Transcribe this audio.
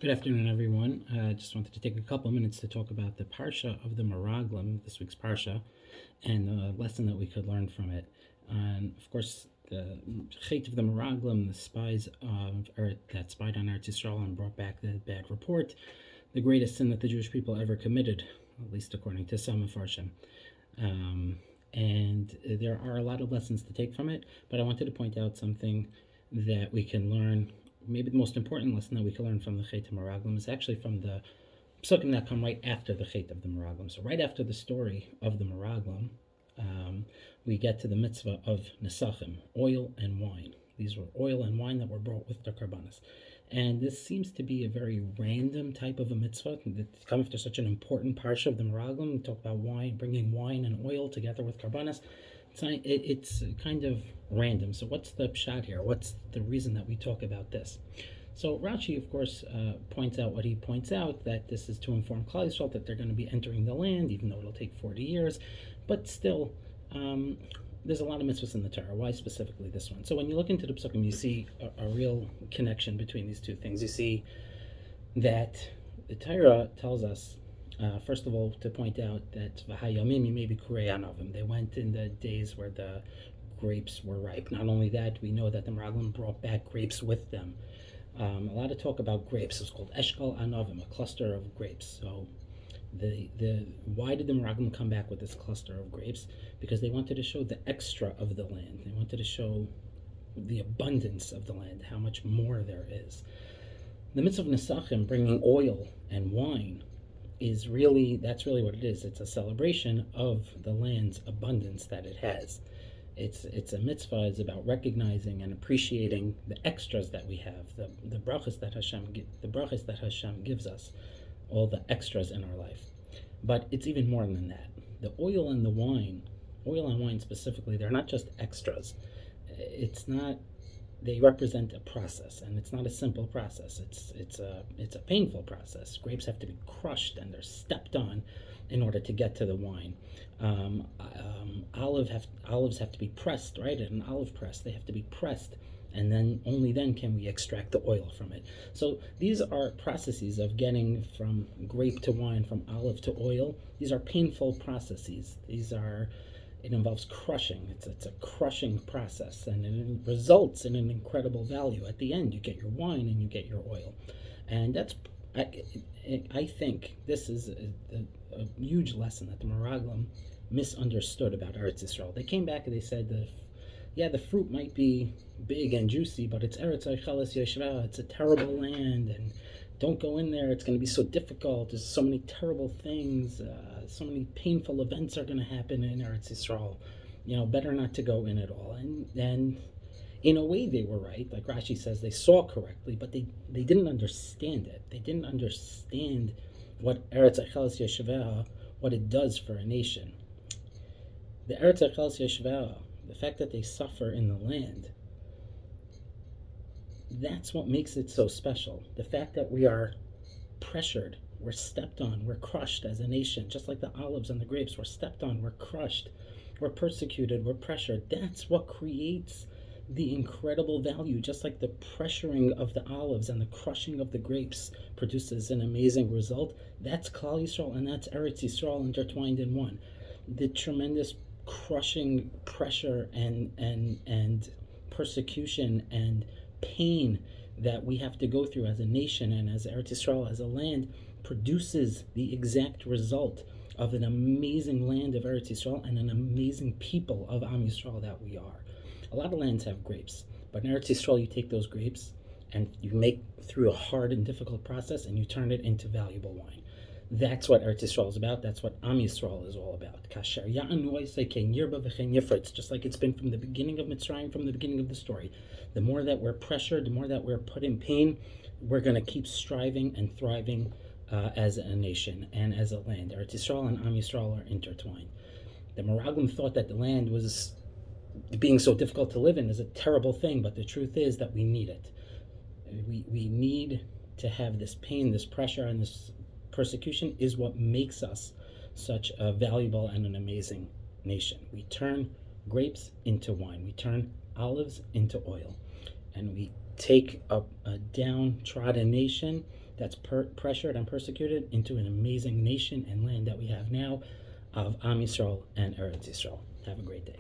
Good afternoon, everyone. I just wanted to take a couple of minutes to talk about the Parsha of the Meraglim, this week's Parsha, and the lesson that we could learn from it. And of course, the Chait of the Meraglim, the spies that spied on Eretz Yisrael and brought back the bad report, the greatest sin that the Jewish people ever committed, at least according to some Mefarshim. And there are a lot of lessons to take from it, but I wanted to point out something that we can learn. Maybe the most important lesson that we can learn from the Chet Meraglim is actually from the psukim that come right after the Chet of the Meraglim. So right after the story of the Meraglim, we get to the mitzvah of Nesachim, oil and wine. These were oil and wine that were brought with the karbanos. And this seems to be a very random type of a mitzvah. To come after such an important parsha of the Meraglim, we talk about wine, bringing wine and oil together with karbanos. It's kind of random. So what's the pshat here? What's the reason that we talk about this? So Rashi, of course, points out what he points out, that this is to inform Klal Yisrael that they're going to be entering the land, even though it'll take 40 years. But still, there's a lot of mitzvahs in the Torah. Why specifically this one? So when you look into the psukim, you see a real connection between these two things. You see that the Torah tells us, first of all, to point out that v'hayamim maybe kurei anavim. They went in the days where the grapes were ripe. Not only that, we know that the Meraglim brought back grapes with them. A lot of talk about grapes. It's called eshkal anavim, a cluster of grapes. So why did the Meraglim come back with this cluster of grapes? Because they wanted to show the extra of the land. They wanted to show the abundance of the land, how much more there is. The mitzvah of Nesachim, bringing oil and wine, that's really what it is. It's a celebration of the land's abundance that it has. It's a mitzvah. It's about recognizing and appreciating the extras that we have, the brachas that Hashem gives us, all the extras in our life. But it's even more than that. The oil and wine specifically, they're not just extras. They represent a process, and it's not a simple process. It's a painful process. Grapes have to be crushed and they're stepped on in order to get to the wine. Olives have to be pressed, right? At an olive press, they have to be pressed, and then only then can we extract the oil from it. So these are processes of getting from grape to wine, from olive to oil. These are painful processes. It involves crushing. It's a crushing process, and it results in an incredible value. At the end, you get your wine and you get your oil. And I think this is a huge lesson that the Meraglim misunderstood about Eretz Yisrael. They came back and they said, the fruit might be big and juicy, but it's Eretz Yisrael. It's a terrible land, and don't go in there. It's going to be so difficult. There's so many terrible things. So many painful events are going to happen in Eretz Yisrael. Better not to go in at all. And in a way, they were right. Like Rashi says, they saw correctly, but they didn't understand it. They didn't understand what Eretz Yisrael, what it does for a nation. The Eretz Yisrael, the fact that they suffer in the land, that's what makes it so special. The fact that we are pressured, we're stepped on, we're crushed as a nation, just like the olives and the grapes, we're stepped on, we're crushed, we're persecuted, we're pressured. That's what creates the incredible value. Just like the pressuring of the olives and the crushing of the grapes produces an amazing result, that's Klal Yisrael and that's Eretz Yisrael intertwined in one. The tremendous crushing pressure and persecution and pain that we have to go through as a nation and as Eretz Yisrael, as a land, produces the exact result of an amazing land of Eretz Yisrael and an amazing people of Am Yisrael that we are. A lot of lands have grapes, but in Eretz Yisrael you take those grapes and you make through a hard and difficult process and you turn it into valuable wine. That's what Eretz Yisrael is about. That's what Am Yisrael is all about. Kasher ya'anu oisei ken yirba v'chen yifritz, just like it's been from the beginning of Mitzrayim, from the beginning of the story. The more that we're pressured, the more that we're put in pain, we're going to keep striving and thriving as a nation and as a land. Eretz Yisrael and Am Yisrael are intertwined. The Meraglim thought that the land was being so difficult to live in is a terrible thing, but the truth is that we need it. We need to have this pain, this pressure, and this persecution is what makes us such a valuable and an amazing nation. We turn grapes into wine. We turn olives into oil. And we take a downtrodden nation that's pressured and persecuted into an amazing nation and land that we have now of Am Yisrael and Eretz Yisrael. Have a great day.